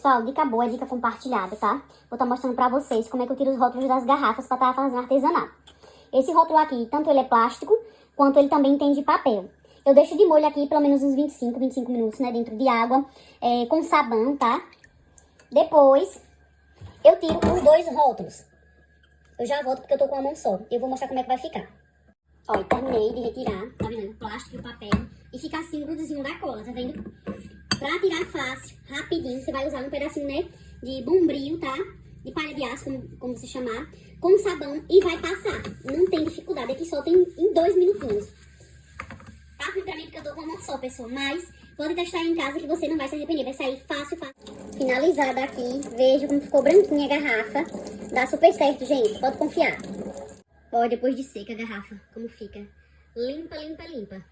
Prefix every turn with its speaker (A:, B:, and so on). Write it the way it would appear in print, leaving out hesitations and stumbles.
A: Pessoal, dica boa, dica compartilhada, tá? Vou estar mostrando pra vocês como é que eu tiro os rótulos das garrafas pra estar fazendo artesanato. Esse rótulo aqui, tanto ele é plástico, quanto ele também tem de papel. Eu deixo de molho aqui pelo menos uns 25 minutos, né, dentro de água, com sabão, tá? Depois, eu tiro os dois rótulos. Eu já volto porque eu tô com a mão só. Eu vou mostrar como é que vai ficar. Ó, eu terminei de retirar, tá vendo? O plástico e o papel. E fica assim, grudezinho da cola, tá vendo? Pra tirar fácil, rapidinho, você vai usar um pedacinho, né, de bombril, tá? De palha de aço, como você chamar, com sabão e vai passar. Não tem dificuldade, aqui só tem em 2 minutinhos. Tá ruim pra mim porque eu tô com uma só, pessoal, mas pode testar em casa que você não vai se arrepender, vai sair fácil, fácil. Finalizada aqui, veja como ficou branquinha a garrafa. Dá super certo, gente, pode confiar. Ó, depois de seca a garrafa, como fica. Limpa, limpa, limpa.